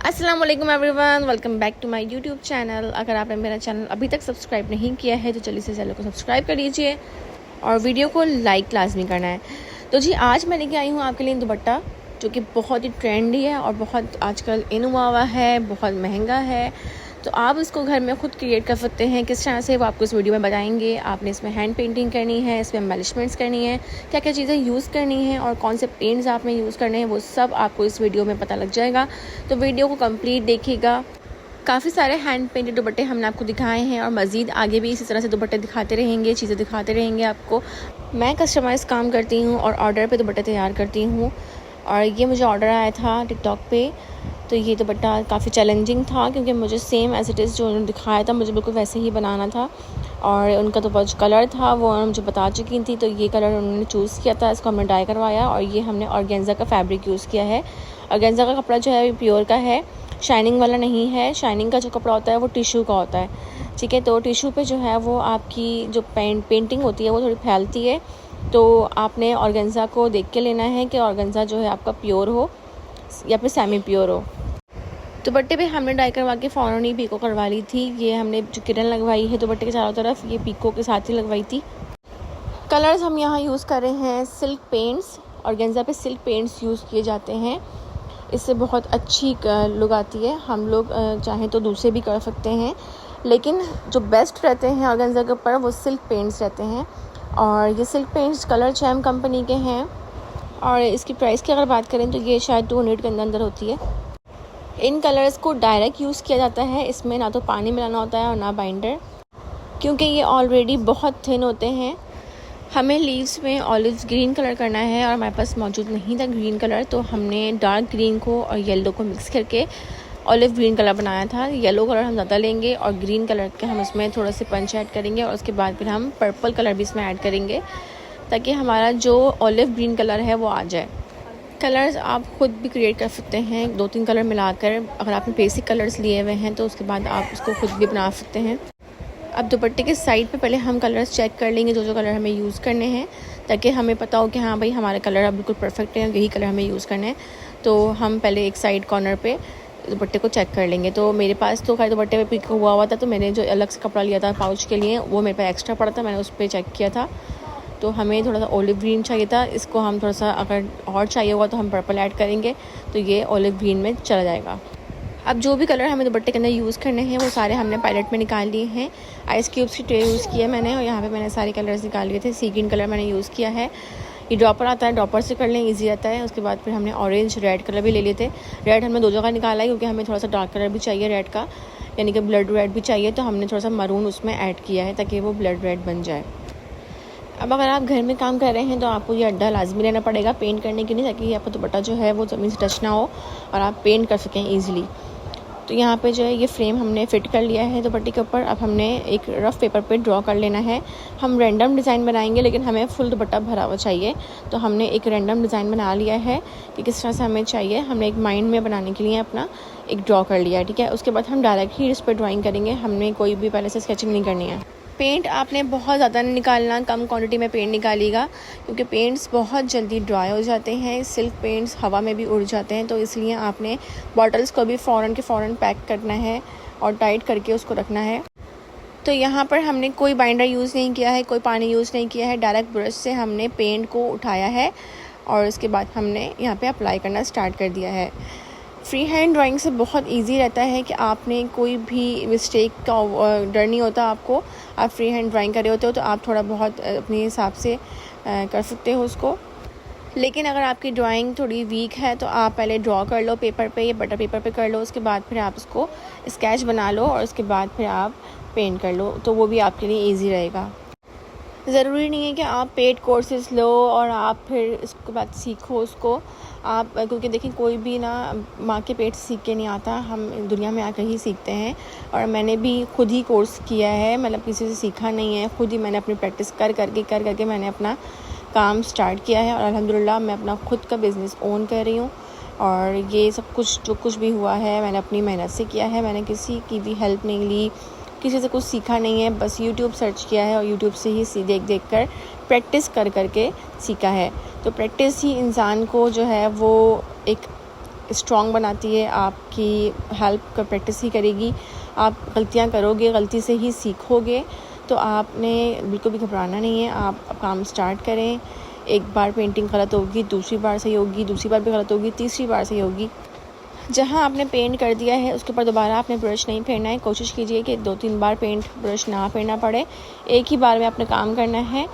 अस्सलाम वालेकुम everyone, welcome back to my YouTube channel. अगर आपने मेरा चैनल अभी तक सब्सक्राइब नहीं किया है तो जल्दी से चैनल को सब्सक्राइब कर लीजिए और वीडियो को लाइक लाजमी करना है। तो जी आज मैं लेके आई हूँ आपके लिए दुपट्टा जो कि बहुत ही ट्रेंडी है और बहुत आजकल इन हुआ है, बहुत महंगा है। तो आप इसको घर में ख़ुद क्रिएट कर सकते हैं। किस तरह से वो आपको इस वीडियो में बताएंगे। आपने इसमें हैंड पेंटिंग करनी है, इसमें एम्बेलिशमेंट्स करनी है, क्या क्या चीज़ें यूज़ करनी है और कौन से पेंट्स आपने यूज़ करने हैं, वो सब आपको इस वीडियो में पता लग जाएगा। तो वीडियो को कंप्लीट देखिएगा। काफ़ी सारे हैंड पेंटेड दुपट्टे हमने आपको दिखाए हैं और मज़ीद आगे भी इसी तरह से दुपट्टे दिखाते रहेंगे, चीज़ें दिखाते रहेंगे आपको। मैं कस्टमाइज़ काम करती हूँ और ऑर्डर पे दुपट्टे तैयार करती हूँ। और ये मुझे ऑर्डर आया था टिकटॉक पे। तो ये दुपट्टा काफ़ी चैलेंजिंग था क्योंकि मुझे सेम एज़ इट इज़ जो उन्होंने दिखाया था मुझे बिल्कुल वैसे ही बनाना था। और उनका तो जो कलर था वो मुझे बता चुकी थी। तो ये कलर उन्होंने चूज़ किया था, इसको हमने डाई करवाया और ये हमने ऑर्गेन्जा का फैब्रिक यूज़ किया है। ऑर्गेन्जा का कपड़ा जो है प्योर का है, शाइनिंग वाला नहीं है। शाइनिंग का जो कपड़ा होता है वो टिशू का होता है, ठीक है। तो टिशू पे जो है वो आपकी जो पेंटिंग होती है वो थोड़ी फैलती है। तो आपने ऑर्गेन्जा को देख के लेना है कि ऑर्गेन्जा जो है आपका प्योर हो या फिर सेमी प्योर हो। दुपट्टे पे हमने डाई करवा के फ़ौरन ही पीको करवा ली थी। ये हमने जो किरण लगवाई है दुपट्टे के चारों तरफ, ये पीको के साथ ही लगवाई थी। कलर्स हम यहाँ यूज़ कर रहे हैं सिल्क पेंट्स। ऑर्गेन्जा पे सिल्क पेंट्स यूज़ किए जाते हैं, इससे बहुत अच्छी लुक आती है। हम लोग चाहें तो दूसरे भी कर सकते हैं, लेकिन जो बेस्ट रहते हैं ऑर्गेन्जा के ऊपर वो सिल्क पेंट्स रहते हैं। और ये silk paints colour charm company के हैं। और इसकी प्राइस की अगर बात करें तो ये शायद 200 के अंदर होती है। इन कलर्स को डायरेक्ट यूज़ किया जाता है, इसमें ना तो पानी मिलाना होता है और ना बाइंडर, क्योंकि ये ऑलरेडी बहुत थिन होते हैं। हमें लीव्स में ऑलिव ग्रीन कलर करना है और हमारे पास मौजूद नहीं था ग्रीन कलर, तो हमने डार्क ग्रीन को और येलो को मिक्स करके ऑलिव ग्रीन कलर बनाया था। येलो कलर हम ज़्यादा लेंगे और ग्रीन कलर के हम इसमें थोड़ा से पंच ऐड करेंगे और उसके बाद फिर हम पर्पल कलर भी इसमें ऐड करेंगे ताकि हमारा जो ऑलिव ग्रीन कलर है वो आ जाए। कलर्स आप ख़ुद भी क्रिएट कर सकते हैं, 2-3 कलर मिलाकर। अगर आपने बेसिक कलर्स लिए हुए हैं तो उसके बाद आप उसको ख़ुद भी बना सकते हैं। अब दुपट्टे के साइड पे पहले हम कलर्स चेक कर लेंगे जो कलर हमें यूज़ करने हैं, ताकि हमें पता हो कि हाँ भाई हमारे कलर अब बिल्कुल परफेक्ट हैं, यही कलर हमें यूज़ करने हैं। तो हम पहले एक साइड कॉर्नर पे दुपट्टे को चेक कर लेंगे। तो मेरे पास तो खैर दुपट्टे पे पिक हुआ था, तो मैंने जो अलग से कपड़ा लिया था पाउच के लिए वो मेरे पास एक्स्ट्रा पड़ा था, मैंने उस पर चेक किया था। तो हमें थोड़ा सा ऑलिव ग्रीन चाहिए था, इसको हम थोड़ा सा अगर और चाहिए होगा तो हम पर्पल ऐड करेंगे, तो ये ऑलिव ग्रीन में चला जाएगा। अब जो भी कलर हमें दुपट्टे के अंदर यूज़ करने हैं वो सारे हमने पैलेट में निकाल लिए हैं। आइस क्यूब्स की ट्रे यूज़ किया मैंने और यहाँ पे मैंने सारे कलर्स निकाल लिए थे। सी ग्रीन कलर मैंने यूज़ किया है। ये ड्रॉपर आता है, ड्रॉपर से कर लें, ईजी आता है। उसके बाद फिर हमने ऑरेंज रेड कलर भी ले लिए थे। रेड हमने 2 जगह निकाला है क्योंकि हमें थोड़ा सा डार्क कलर भी चाहिए रेड का, यानी कि ब्लड रेड भी चाहिए, तो हमने थोड़ा सा मरून उसमें ऐड किया है ताकि वो ब्लड रेड बन जाए। अब अगर आप घर में काम कर रहे हैं तो आपको ये अड्डा लाजमी लेना पड़ेगा पेंट करने के लिए, ताकि आपका दुपट्टा जो है वो ज़मीन से टच ना हो और आप पेंट कर सकें ईज़िली। तो यहाँ पे जो है ये फ्रेम हमने फ़िट कर लिया है दुपट्टे के ऊपर। अब हमने एक रफ़ पेपर पे ड्रॉ कर लेना है। हम रैंडम डिज़ाइन बनाएंगे लेकिन हमें फुल दुपट्टा भरा हुआ चाहिए, तो हमने एक रैंडम डिज़ाइन बना लिया है कि किस तरह से हमें चाहिए। हमने एक माइंड में बनाने के लिए अपना एक ड्रॉ कर लिया है, ठीक है। उसके बाद हम डायरेक्ट ही इस पर ड्राइंग करेंगे, हमने कोई भी पहले से स्केचिंग नहीं करनी है। पेंट आपने बहुत ज़्यादा नहीं निकालना, कम क्वांटिटी में पेंट निकालिएगा क्योंकि पेंट्स बहुत जल्दी ड्राई हो जाते हैं। सिल्क पेंट्स हवा में भी उड़ जाते हैं, तो इसलिए आपने बॉटल्स को भी फ़ौरन के फ़ौरन पैक करना है और टाइट करके उसको रखना है। तो यहाँ पर हमने कोई बाइंडर यूज़ नहीं किया है, कोई पानी यूज़ नहीं किया है, डायरेक्ट ब्रश से हमने पेंट को उठाया है और उसके बाद हमने यहाँ पर अप्लाई करना स्टार्ट कर दिया है। फ्री हैंड ड्राइंग से बहुत इजी रहता है कि आपने कोई भी मिस्टेक का डर नहीं होता आपको। आप फ्री हैंड ड्राइंग कर रहे होते हो तो आप थोड़ा बहुत अपने हिसाब से कर सकते हो उसको। लेकिन अगर आपकी ड्राइंग थोड़ी वीक है तो आप पहले ड्रॉ कर लो पेपर पे या बटर पेपर पे कर लो, उसके बाद फिर आप उसको स्केच बना लो और उसके बाद फिर आप पेंट कर लो, तो वो भी आपके लिए ईजी रहेगा। ज़रूरी नहीं है कि आप पेड कोर्सेज़ लो और आप फिर इसके बाद सीखो उसको आप, क्योंकि देखिए कोई भी ना माँ के पेट से सीख के नहीं आता, हम दुनिया में आकर ही सीखते हैं। और मैंने भी खुद ही कोर्स किया है, मतलब किसी से सीखा नहीं है, खुद ही मैंने अपनी प्रैक्टिस कर करके मैंने अपना काम स्टार्ट किया है और अल्हम्दुलिल्लाह मैं अपना खुद का बिज़नेस ओन कर रही हूँ। और ये सब कुछ जो कुछ भी हुआ है मैंने अपनी मेहनत से किया है, मैंने किसी की भी हेल्प नहीं ली, किसी से कुछ सीखा नहीं है, बस यूट्यूब सर्च किया है और यूट्यूब से ही देख कर प्रैक्टिस करके सीखा है। तो प्रैक्टिस ही इंसान को जो है वो एक स्ट्रॉन्ग बनाती है, आपकी हेल्प कर प्रैक्टिस ही करेगी। आप गलतियाँ करोगे, गलती से ही सीखोगे। तो आपने बिल्कुल भी घबराना नहीं है। आप काम स्टार्ट करें। एक बार पेंटिंग गलत होगी, दूसरी बार सही होगी, दूसरी बार भी गलत होगी, तीसरी बार सही होगी। जहाँ आपने पेंट कर दिया है उसके ऊपर दोबारा आपने ब्रश नहीं फेरना है। कोशिश कीजिए कि 2-3 बार पेंट ब्रश ना फेरना पड़े, एक ही बार में आपने काम करना है।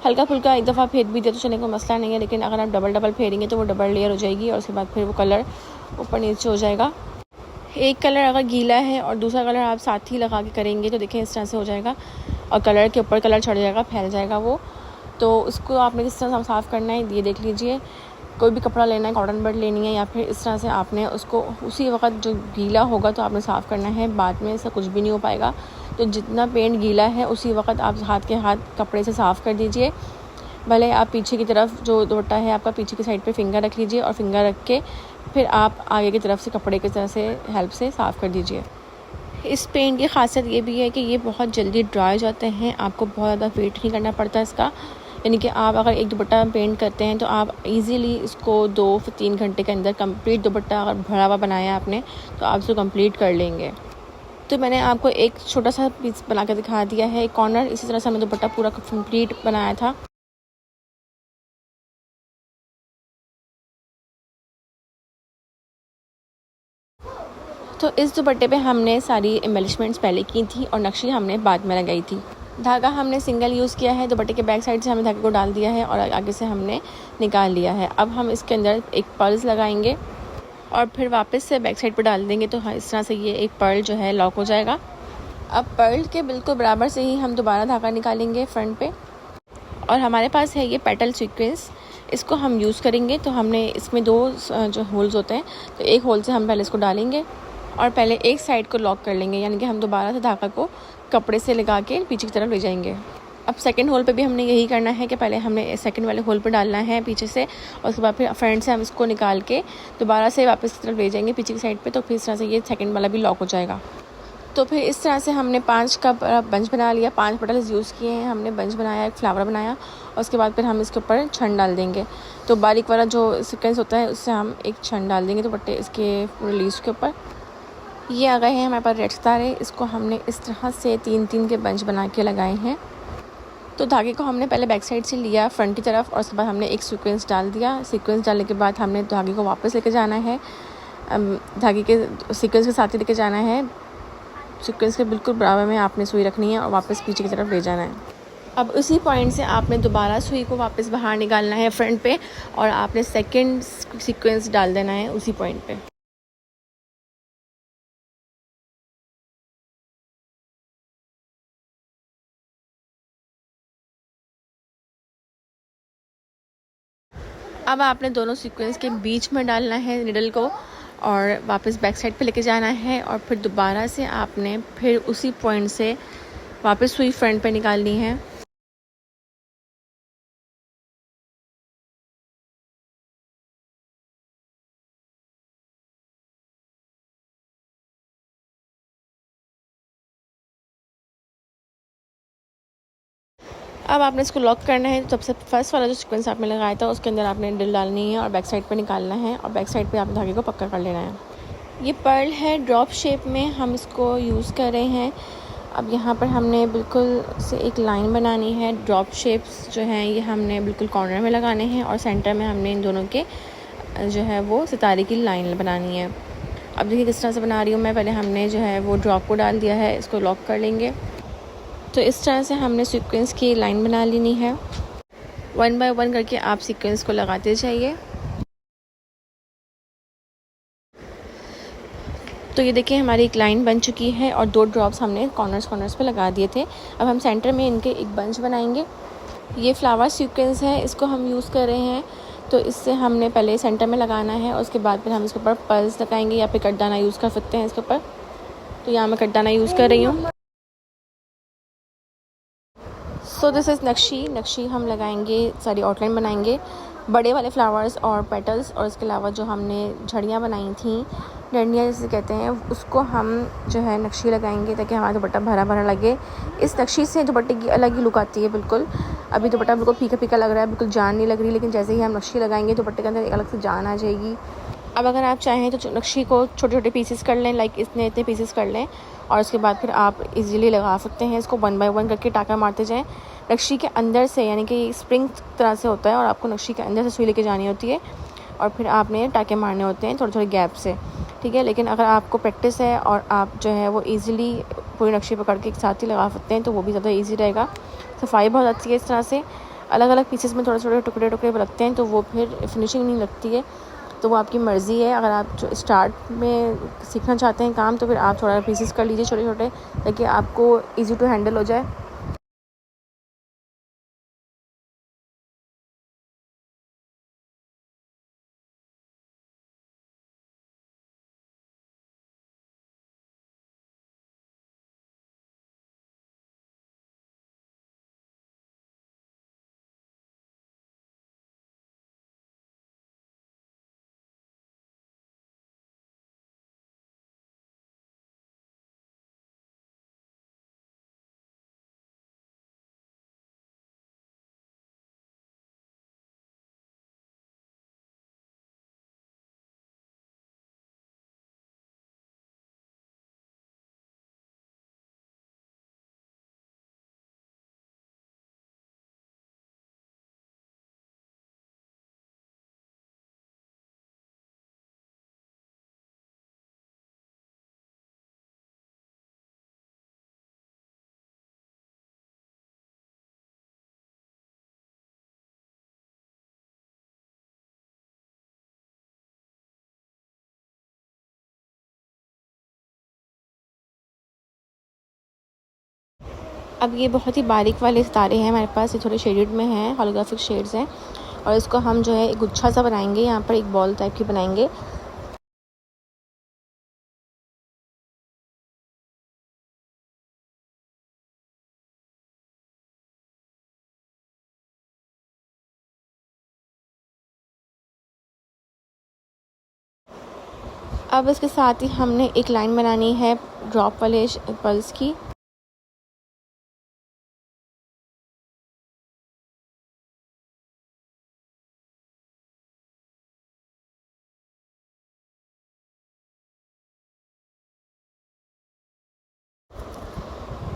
हल्का फुल्का एक दफ़ा फेर भी दे तो चलेगा, मसला नहीं है, लेकिन अगर आप डबल फेरेंगे तो वो डबल लेयर हो जाएगी और उसके बाद फिर वो कलर ऊपर नीचे हो जाएगा। एक कलर अगर गीला है और दूसरा कलर आप साथ ही लगा के करेंगे तो देखें इस तरह से हो जाएगा और कलर के ऊपर कलर चढ़ जाएगा, फैल जाएगा वो। तो उसको आपने किस तरह से साफ़ करना है ये देख लीजिए। कोई भी कपड़ा लेना है, कॉटन बड लेनी है या फिर इस तरह से आपने उसको उसी वक्त जो गीला होगा तो आपने साफ़ करना है, बाद में ऐसा कुछ भी नहीं हो पाएगा। तो जितना पेंट गीला है उसी वक्त आप हाथ के हाथ कपड़े से साफ़ कर दीजिए। भले आप पीछे की तरफ जो दुपट्टा है आपका पीछे की साइड पे फिंगर रख लीजिए और फिंगर रख के फिर आप आगे की तरफ से कपड़े की तरह से हेल्प से साफ़ कर दीजिए। इस पेंट की खासियत ये भी है कि ये बहुत जल्दी ड्राई हो जाते हैं, आपको बहुत ज़्यादा वेट नहीं करना पड़ता इसका। यानी कि आप अगर एक दुपट्टा पेंट करते हैं तो आप इजीली इसको 2-3 घंटे के अंदर कंप्लीट दुपट्टा अगर भरा हुआ बनाया आपने तो आप इसको कंप्लीट कर लेंगे। तो मैंने आपको एक छोटा सा पीस बना कर दिखा दिया है, एक कॉर्नर। इसी तरह से हमने दुपट्टा पूरा कंप्लीट बनाया था। तो इस दुपट्टे पे हमने सारी एम्बेलिशमेंट्स पहले की थी और नक्शी हमने बाद में लगाई थी। धागा हमने सिंगल यूज़ किया है, दुपट्टे के बैक साइड से हमने धागे को डाल दिया है और आगे से हमने निकाल लिया है। अब हम इसके अंदर एक पर्ल्स लगाएंगे और फिर वापस से बैक साइड पर डाल देंगे तो हाँ इस तरह से ये एक पर्ल जो है लॉक हो जाएगा। अब पर्ल के बिल्कुल बराबर से ही हम दोबारा धागा निकालेंगे फ्रंट पे और हमारे पास है ये पेटल सीक्वेंस, इसको हम यूज़ करेंगे। तो हमने इसमें 2 जो होल्स होते हैं तो एक होल से हम पहले इसको डालेंगे और पहले एक साइड को लॉक कर लेंगे, यानी कि हम दोबारा से धागा को कपड़े से लगा के पीछे की तरफ ले जाएंगे। अब सेकंड होल पे भी हमने यही करना है कि पहले हमने सेकंड वाले होल पे डालना है पीछे से और उसके बाद फिर फ्रंट से हम इसको निकाल के दोबारा से वापस की तरफ ले जाएंगे पीछे की साइड पे। तो फिर इस तरह से ये सेकंड वाला भी लॉक हो जाएगा। तो फिर इस तरह से हमने 5 का बंच बना लिया, 5 पेटल्स यूज़ किए हैं हमने, बंच बनाया, एक फ्लावर बनाया और उसके बाद फिर हम इसके ऊपर छन डाल देंगे। तो बारीक वाला जो सीक्वेंस होता है उससे हम एक छन डाल देंगे दुपट्टे इसके रिलीज के ऊपर। ये आ गए हैं हमारे पास रेड सितारे, इसको हमने इस तरह से 3-3 के बंच बना के लगाए हैं। तो धागे को हमने पहले बैक साइड से लिया फ्रंट की तरफ और उसके बाद हमने एक सीक्वेंस डाल दिया। सीक्वेंस डालने के बाद हमने धागे को वापस लेके जाना है, धागे के सीक्वेंस के साथ ही लेके जाना है। सीक्वेंस के बिल्कुल बराबर में आपने सुई रखनी है और वापस पीछे की तरफ ले जाना है। अब उसी पॉइंट से आपने दोबारा सुई को वापस बाहर निकालना है फ्रंट पे और आपने सेकंड सीक्वेंस डाल देना है उसी पॉइंट पे। अब आपने दोनों सीक्वेंस के बीच में डालना है निडल को और वापस बैक साइड पे लेके जाना है और फिर दोबारा से आपने फिर उसी पॉइंट से वापस सुई फ्रंट पे निकालनी है। अब आपने इसको लॉक करना है। सबसे फर्स्ट वाला जो सीक्वेंस आपने लगाया था उसके अंदर आपने निडल डालनी है और बैक साइड पे निकालना है और बैक साइड पे आपने धागे को पक्का कर लेना है। ये पर्ल है ड्रॉप शेप में, हम इसको यूज़ कर रहे हैं। अब यहाँ पर हमने बिल्कुल से एक लाइन बनानी है। ड्रॉप शेप्स जो हैं ये हमने बिल्कुल कॉर्नर में लगाने हैं और सेंटर में हमने इन दोनों के जो है वो सितारे की लाइन बनानी है। अब देखिए किस तरह से बना रही हूँ मैं। पहले हमने जो है वो ड्रॉप को डाल दिया है, इसको लॉक कर लेंगे। तो इस तरह से हमने सीक्वेंस की लाइन बना लेनी है। 1 बाय 1 करके आप सीक्वेंस को लगाते जाइए। तो ये देखिए हमारी एक लाइन बन चुकी है और 2 ड्रॉप्स हमने कॉर्नर्स पे लगा दिए थे। अब हम सेंटर में इनके एक बंच बनाएंगे। ये फ्लावर सीक्वेंस है, इसको हम यूज़ कर रहे हैं। तो इससे हमने पहले सेंटर में लगाना है और उसके बाद फिर हम इसके ऊपर पर्ल्स लगाएंगे या फिर कटदाना यूज़ कर सकते हैं इसके ऊपर। तो यहाँ मैं कटदाना यूज़ कर रही हूँ। सो दिस इज़ नक्शी हम लगाएंगे, सारी आउटलाइन बनाएंगे, बड़े वाले फ्लावर्स और पेटल्स और इसके अलावा जो हमने झड़ियाँ बनाई थी, डंडियाँ जिसे कहते हैं, उसको हम जो है नक्शी लगाएंगे ताकि हमारा दुपट्टा भरा भरा लगे। इस नक्शी से दुपट्टे की अलग ही लुक आती है बिल्कुल। अभी दुपट्टा बिल्कुल फीका फीका लग रहा है, बिल्कुल जान नहीं लग रही, लेकिन जैसे ही हम नक्शी लगाएंगे दुपट्टे के अंदर एक अलग से जान आ जाएगी। अब अगर आप चाहें तो नक्शी को छोटे छोटे पीसेस कर लें, लाइक इतने पीसेस कर लें, और उसके बाद फिर आप इजीली लगा सकते हैं इसको। 1 बाय 1 करके टाँका मारते जाएं नक्शी के अंदर से, यानी कि स्प्रिंग तरह से होता है और आपको नक्शी के अंदर से सुई लेके जानी होती है और फिर आपने टाँके मारने होते हैं थोड़े थोड़े गैप से, ठीक है। लेकिन अगर आपको प्रैक्टिस है और आप जो है वो ईज़िली पूरी नक्शी पकड़ के एक साथ ही लगा सकते हैं तो वो भी ज़्यादा ईजी रहेगा। सफाई बहुत अच्छी है इस तरह से। अलग अलग पीसेस में थोड़े थोड़े टुकड़े टुकड़े रखते हैं तो वो फिर फिनिशिंग नहीं लगती है, तो वो आपकी मर्ज़ी है। अगर आप जो स्टार्ट में सीखना चाहते हैं काम तो फिर आप थोड़ा पीसेस कर लीजिए छोटे छोटे, ताकि आपको ईज़ी टू हैंडल हो जाए। अब ये बहुत ही बारीक वाले सितारे हैं हमारे पास, ये थोड़े शेडेड में हैं, होलोग्राफिक शेड्स हैं, और इसको हम जो है एक गुच्छा सा बनाएंगे, यहाँ पर एक बॉल टाइप की बनाएंगे। अब इसके साथ ही हमने एक लाइन बनानी है ड्रॉप वाले पल्स की।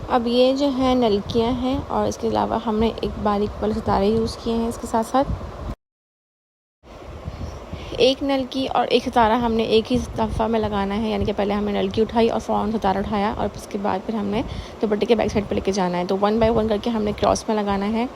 अब ये जो है नलकियाँ हैं और इसके अलावा हमने एक बारीक वाले सितारे यूज़ किए हैं इसके साथ साथ। एक नलकी और एक सितारा हमने एक ही दफ़ा में लगाना है, यानी कि पहले हमने नलकी उठाई और फ़ौरन सितारा उठाया और उसके बाद फिर हमने दुपट्टे के बैक साइड पर लेके जाना है। तो 1 बाय 1 करके हमने क्रॉस में लगाना है।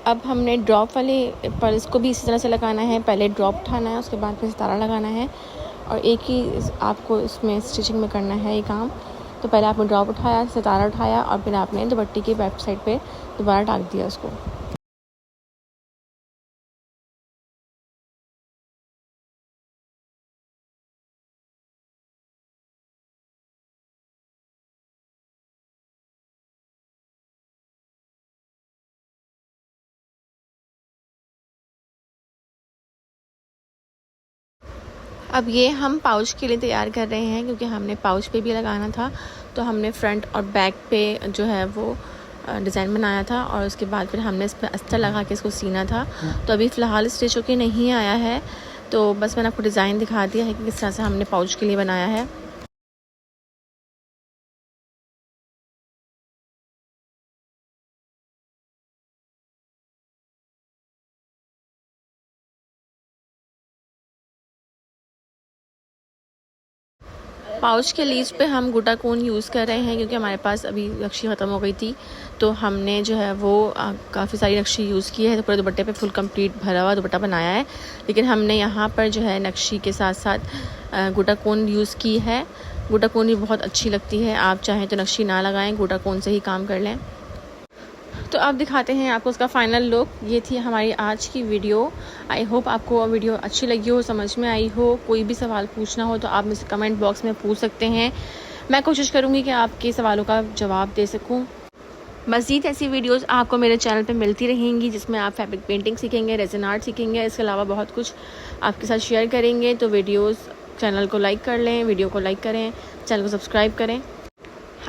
अब हमने ड्रॉप वाले पर्ल्स को भी इसी तरह से लगाना है, पहले ड्रॉप उठाना है उसके बाद फिर सितारा लगाना है, और एक ही आपको इसमें स्टिचिंग में करना है ये काम। तो पहले आपने ड्रॉप उठाया, सितारा उठाया और फिर आपने दुपट्टे की बैक साइड पे दोबारा टाँक दिया उसको। अब ये हम पाउच के लिए तैयार कर रहे हैं, क्योंकि हमने पाउच पे भी लगाना था, तो हमने फ्रंट और बैक पे जो है वो डिज़ाइन बनाया था और उसके बाद फिर हमने इस पर अस्तर लगा के इसको सीना था। तो अभी फ़िलहाल स्टिच होके नहीं आया है, तो बस मैंने आपको डिज़ाइन दिखा दिया है कि किस तरह से हमने पाउच के लिए बनाया है। पाउच के लीव्स पे हम गोटा कोन यूज़ कर रहे हैं, क्योंकि हमारे पास अभी नक्शी ख़त्म हो गई थी, तो हमने जो है वो काफ़ी सारी नक्शी यूज़ की है, तो पूरे दुपट्टे पे फुल कंप्लीट भरा हुआ दुपट्टा बनाया है। लेकिन हमने यहाँ पर जो है नक्शी के साथ साथ गोटा कोन यूज़ की है। गोटा कोन भी बहुत अच्छी लगती है, आप चाहें तो नक्शी ना लगाएं, गोटा कोन से ही काम कर लें। तो अब दिखाते हैं आपको उसका फ़ाइनल लुक। ये थी हमारी आज की वीडियो। आई होप आपको वीडियो अच्छी लगी हो, समझ में आई हो। कोई भी सवाल पूछना हो तो आप मुझसे कमेंट बॉक्स में पूछ सकते हैं, मैं कोशिश करूँगी कि आपके सवालों का जवाब दे सकूँ। मज़ीद ऐसी वीडियोस आपको मेरे चैनल पे मिलती रहेंगी, जिसमें आप फैब्रिक पेंटिंग सीखेंगे, रेज़न आर्ट सीखेंगे, इसके अलावा बहुत कुछ आपके साथ शेयर करेंगे। तो वीडियोस चैनल को लाइक कर लें, वीडियो को लाइक करें, चैनल को सब्सक्राइब करें।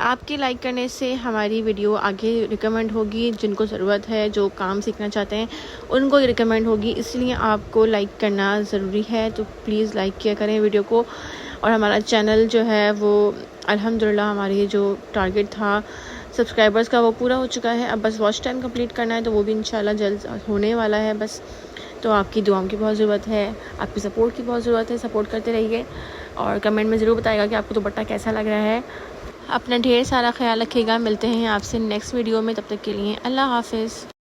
आपके लाइक करने से हमारी वीडियो आगे रिकमेंड होगी, जिनको ज़रूरत है, जो काम सीखना चाहते हैं उनको ये रिकमेंड होगी, इसलिए आपको लाइक करना ज़रूरी है। तो प्लीज़ लाइक किया करें वीडियो को। और हमारा चैनल जो है वो अल्हम्दुलिल्लाह हमारी ये जो टारगेट था सब्सक्राइबर्स का वो पूरा हो चुका है। अब बस वॉच टाइम कंप्लीट करना है, तो वो भी इंशाल्लाह जल्द होने वाला है बस। तो आपकी दुआओं की बहुत ज़रूरत है, आपकी सपोर्ट की बहुत ज़रूरत है। सपोर्ट करते रहिए और कमेंट में ज़रूर बताइएगा कि आपको दुपट्टा कैसा लग रहा है। अपना ढेर सारा ख्याल रखिएगा। मिलते हैं आपसे नेक्स्ट वीडियो में, तब तक के लिए अल्लाह हाफ़िज़।